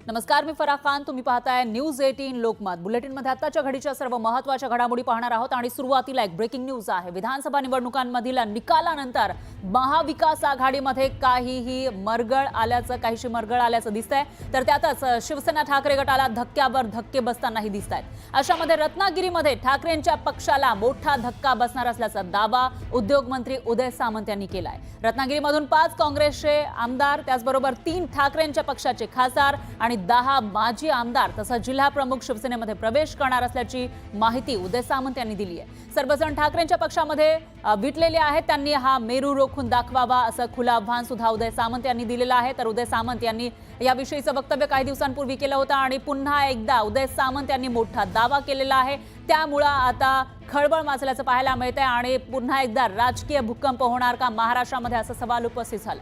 नमस्कार, मी फराह खान. तुम्ही पाहताय न्यूज 18 लोकमत. बुलेटिनमध्ये आताच्या घडीच्या सर्व महत्त्वाच्या घडामोडी पाहणार आहोत आणि सुरुवातीला एक ब्रेकिंग न्यूज आहे. विधानसभा निवडणुकांमधील निकालानंतर महाविकास आघाडीमध्ये काहीशी मरगळ आल्याचं दिसतंय. तर त्यातच शिवसेना ठाकरे गटाला धक्क्यावर धक्के बसतानाही दिसतायत. अशामध्ये रत्नागिरीमध्ये ठाकरेंच्या पक्षाला मोठा धक्का बसणार असल्याचा दावा उद्योगमंत्री उदय सामंत यांनी केलाय. रत्नागिरीमधून 5 काँग्रेसचे आमदार, त्याचबरोबर 3 ठाकरेंच्या पक्षाचे खासदार आणि 10 माजी आमदार तसंच जिल्हा प्रमुख शिवसेनेमध्ये प्रवेश करणार असल्याची माहिती उदय सामंत यांनी दिली आहे. सर्वजण ठाकरेंच्या पक्षामध्ये विटलेले आहेत. त्यांनी हा मेरू रोखून दाखवावा असं खुलं आव्हान सुद्धा उदय सामंत यांनी दिलेलं आहे. तर उदय सामंत यांनी याविषयीचं वक्तव्य काही दिवसांपूर्वी केलं होतं आणि पुन्हा एकदा उदय सामंत यांनी मोठा दावा केलेला आहे. त्यामुळे आता खळबळ माजल्याचं पाहायला मिळतंय आणि पुन्हा एकदा राजकीय भूकंप होणार का महाराष्ट्रामध्ये असा सवाल उपस्थित झाला.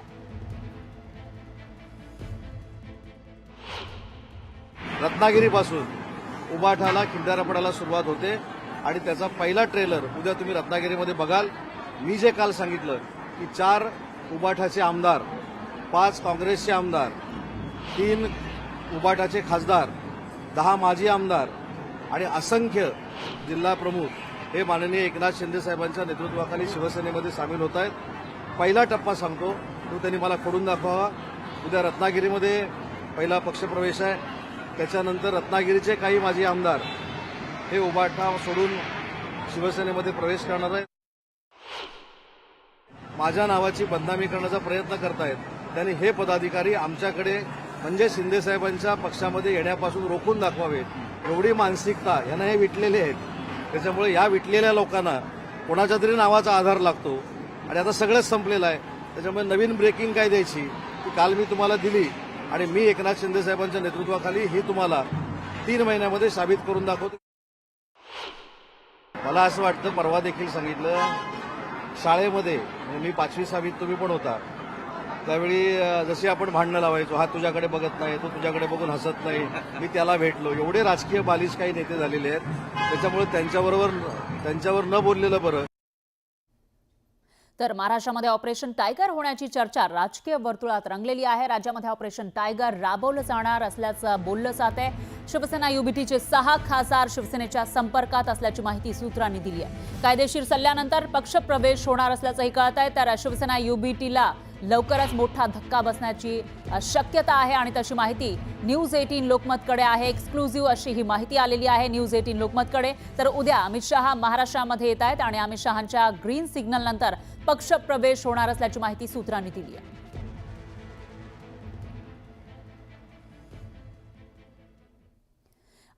रत्नागिरीपासून उबाठाला खिंडारा पडायला सुरुवात होते आणि त्याचा पहिला ट्रेलर उद्या तुम्ही रत्नागिरीमध्ये बघाल. मी जे काल सांगितलं की 4 उबाठाचे आमदार, 5 काँग्रेसचे आमदार, 3 उबाठाचे खासदार, 10 माजी आमदार आणि असंख्य जिल्हा प्रमुख हे माननीय एकनाथ शिंदे साहेबांच्या नेतृत्वाखाली शिवसेनेमध्ये सामील होत आहेत. पहिला टप्पा सांगतो तो त्यांनी मला खोडून दाखवावा. उद्या रत्नागिरीमध्ये पहिला पक्षप्रवेश आहे. त्याच्यानंतर रत्नागिरीचे काही माजी आमदार हे उबाठा सोडून शिवसेनेमध्ये प्रवेश करणार आहेत. माझ्या नावाची बदनामी करण्याचा प्रयत्न करतायत. त्यांनी हे पदाधिकारी आमच्याकडे म्हणजे शिंदे साहेबांच्या पक्षामध्ये येण्यापासून रोखून दाखवावे. एवढी मानसिकता यांना हे विटलेले आहेत. त्याच्यामुळे या विटलेल्या लोकांना कोणाच्या तरी नावाचा आधार लागतो आणि आता सगळंच संपलेलं आहे. त्याच्यामुळे नवीन ब्रेकिंग काय द्यायची ती काल मी तुम्हाला दिली आणि मी एकनाथ शिंदे साहेबांच्या नेतृत्वाखाली ही तुम्हाला 3 महिन्यामध्ये साबित करून दाखवतो. मला असं वाटतं, परवा देखील सांगितलं, शाळेमध्ये मी 5वी 6वीत तुम्ही पण होता त्यावेळी जशी आपण भांडणं लावायचो, हा तुझ्याकडे बघत नाही, तो तुझ्याकडे बघून हसत नाही, मी त्याला भेटलो, एवढे राजकीय बालिश काही नेते झालेले आहेत. त्याच्यामुळे त्यांच्यावर न बोललेलं बरं. तर महाराष्ट्रामध्ये ऑपरेशन टायगर होण्याची चर्चा राजकीय वर्तुळात रंगलेली आहे. राज्यामध्ये ऑपरेशन टायगर राबवलं जाणार असल्याचं बोललं जात आहे. शिवसेना युबीटीचे 6 खासदार शिवसेनेच्या संपर्कात असल्याची माहिती सूत्रांनी दिली आहे. कायदेशीर सल्ल्यानंतर पक्षप्रवेश होणार असल्याचंही कळत आहे. तर शिवसेना युबीटीला लवकरच मोठा धक्का बसण्याची शक्यता आहे आणि तशी माहिती न्यूज 18 लोकमतकडे आहे. एक्सक्लुझिव्ह अशी ही माहिती आलेली आहे न्यूज 18 लोकमतकडे. तर उद्या अमित शहा महाराष्ट्रामध्ये येत आहेत आणि अमित शहांच्या ग्रीन सिग्नल नंतर पक्षप्रवेश होणार असल्याची माहिती सूत्रांनी दिली आहे.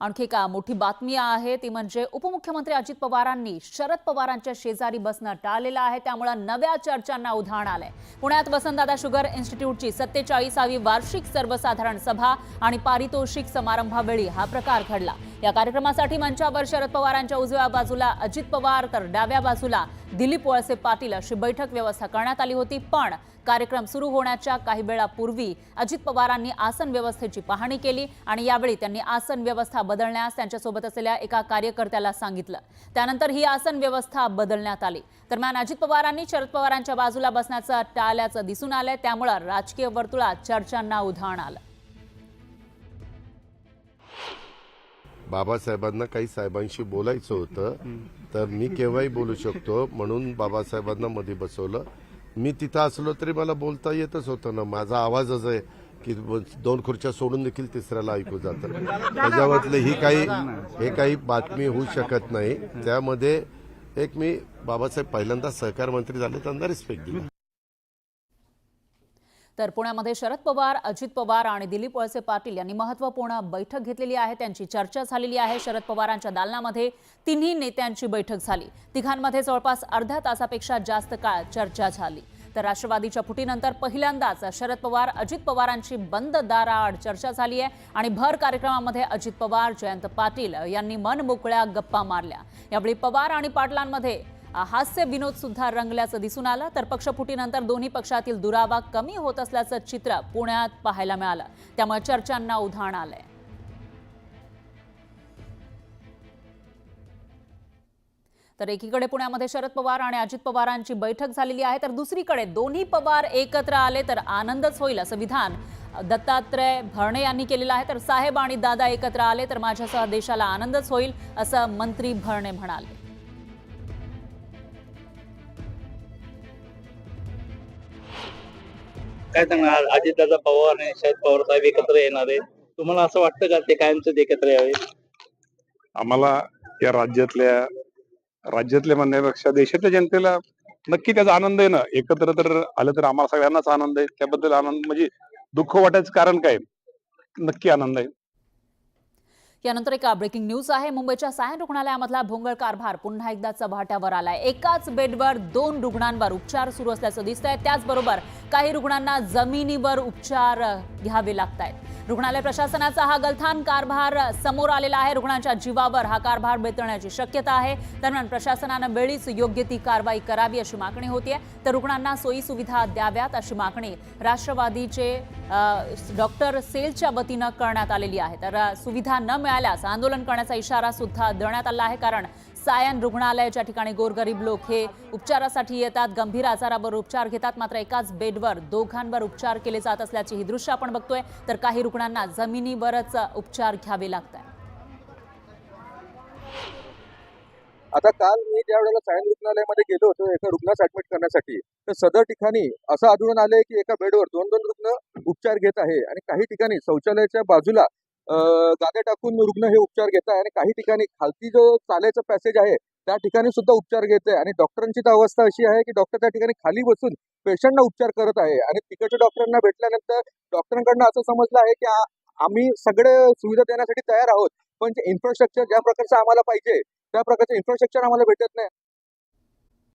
आणखी एक मोठी बातमी आहे ती म्हणजे उपमुख्यमंत्री अजित पवारांनी शरद पवारांच्या शेजारी बसणं टाळलेलं आहे. त्यामुळे नव्या चर्चांना उधाण आलंय. पुण्यात वसंतदादा शुगर इन्स्टिट्यूटची 47वी वार्षिक सर्वसाधारण सभा आणि पारितोषिक समारंभावेळी हा प्रकार घडला. या कार्यक्रमासाठी मंचावर शरद पवारांच्या उजव्या बाजूला अजित पवार तर डाव्या बाजूला दिलीप वळसे पाटील अशी बैठक व्यवस्था करण्यात आली होती. पण कार्यक्रम सुरू होण्याच्या काही वेळापूर्वी अजित पवारांनी आसन व्यवस्थेची पाहणी केली आणि यावेळी त्यांनी आसन व्यवस्था बदलण्यास त्यांच्यासोबत असलेल्या एका कार्यकर्त्याला सांगितलं. त्यानंतर ही आसन व्यवस्था बदलण्यात आली. दरम्यान अजित पवारांनी शरद पवारांच्या बाजूला बसण्याचं टाळल्याचं दिसून आलंय. त्यामुळे राजकीय वर्तुळात चर्चांना उधाण आलं. बाबासाहेबांना काही साहेबांशी बोलायचं होतं तर मी केव्हाही बोलू शकतो म्हणून बाबासाहेबांना मध्ये बसवलं. मी तिथं असलो तरी मला बोलता येतच होतं ना. माझा आवाजच आहे की 2 खुर्च्या सोडून देखील तिसऱ्याला ऐकू जातं. त्याच्यावरले हे काही बातमी होऊ शकत नाही. त्यामध्ये एक मी बाबासाहेब पहिल्यांदा सहकार मंत्री झाले त्यांना रिस्पेक्ट दिली. तर पुण्यामध्ये शरद पवार, अजित पवार आणि दिलीप वळसे पाटील यांनी महत्त्वपूर्ण बैठक घेतलेली आहे. त्यांची चर्चा झालेली आहे. शरद पवारांच्या दालनामध्ये 3ही नेत्यांची बैठक झाली. तिघांमध्ये जवळपास अर्ध्या तासापेक्षा जास्त काळ चर्चा झाली. तर राष्ट्रवादीच्या फुटीनंतर पहिल्यांदाच शरद पवार, अजित पवारांची बंद दाराआड चर्चा झाली आहे आणि भर कार्यक्रमामध्ये अजित पवार, जयंत पाटील यांनी मनमोकळ्या गप्पा मारल्या. यावेळी पवार आणि पाटलांमध्ये हास्य विनोद सुद्धा रंगल्याचं दिसून आलं. तर पक्षफुटीनंतर दोन्ही पक्षातील दुरावा कमी होत असल्याचं चित्र पुण्यात पाहायला मिळालं. त्यामुळे चर्चांना उधाण आलंय. तर एकीकडे पुण्यामध्ये शरद पवार आणि अजित पवारांची बैठक झालेली आहे तर दुसरीकडे दोन्ही पवार एकत्र आले तर आनंदच होईल असं विधान दत्तात्रय भरणे यांनी केलेलं आहे. तर साहेब आणि दादा एकत्र आले तर माझ्यासह देशाला आनंदच होईल, असं मंत्री भरणे म्हणाले. काय सांगणार, अजितदादा पवार आणि शरद पवार साहेब एकत्र येणार आहेत. तुम्हाला असं वाटतं का ते कायमच एकत्र यावे? आम्हाला या राज्यातल्या म्हणण्यापेक्षा देशातल्या जनतेला नक्की त्याचा आनंद आहे ना. एकत्र तर आलं तर आम्हाला सगळ्यांनाच आनंद आहे. त्याबद्दल आनंद म्हणजे दुःख वाटायचं कारण काय, नक्की आनंद आहे. यानंतर एक ब्रेकिंग न्यूज आहे. मुंबईच्या सायन रुग्णालयामधला भोंगळ कारभार पुन्हा एकदा चव्हाट्यावर आलाय. एकाच बेडवर 2 रुग्णांवर उपचार सुरू असल्याचं दिसतंय. त्याचबरोबर काही रुग्णांना जमिनीवर उपचार घ्यावे लागतायत. रुग्णालय प्रशासनाचा हा गलथान कारभार समोर आलेला आहे. रुग्णांच्या जीवावर हा कारभार बेतण्याची शक्यता आहे. दरम्यान प्रशासनानं वेळीच योग्य ती कारवाई करावी अशी मागणी होतीये. तर रुग्णांना सोयी सुविधा द्याव्यात अशी मागणी राष्ट्रवादीचे डॉक्टर सेलच्या वतीनं करण्यात आलेली आहे. तर सुविधा न मिळाल्यास आंदोलन करण्याचा इशारा सुद्धा देण्यात आला आहे. कारण सायन रुग्णालयाच्या ठिकाणी गोरगरीब लोक हे उपचारासाठी येतात, गंभीर आजारावर उपचार घेतात. मात्र एकाच बेडवर दोघांवर उपचार केले जात असल्याची ही दृश्य आपण बघतोय. तर काही रुग्णांना जमिनीवरच उपचार घ्यावे लागतात. आता काल मी ज्या वेळेला सायन रुग्णालयामध्ये गेलो होतो एका रुग्णास ऍडमिट करण्यासाठी, तर सदर ठिकाणी असं आढळून आलंय की एका बेडवर 2 रुग्ण उपचार घेत आहे आणि काही ठिकाणी शौचालयाच्या बाजूला गाद्या टाकून रुग्ण हे उपचार घेत आहे आणि काही ठिकाणी खालती जो चालायचं पॅसेज आहे त्या ठिकाणी सुद्धा उपचार घेत आहे. आणि डॉक्टरांची तर अवस्था अशी आहे की डॉक्टर त्या ठिकाणी खाली बसून पेशंटना उपचार करत आहे. आणि तिकडच्या डॉक्टरांना भेटल्यानंतर डॉक्टरांकडनं असं समजलं आहे की आम्ही सगळे सुविधा देण्यासाठी तयार आहोत, पण जे इन्फ्रास्ट्रक्चर ज्या प्रकारचं आम्हाला पाहिजे त्या प्रकारचं इन्फ्रास्ट्रक्चर आम्हाला भेटत नाही.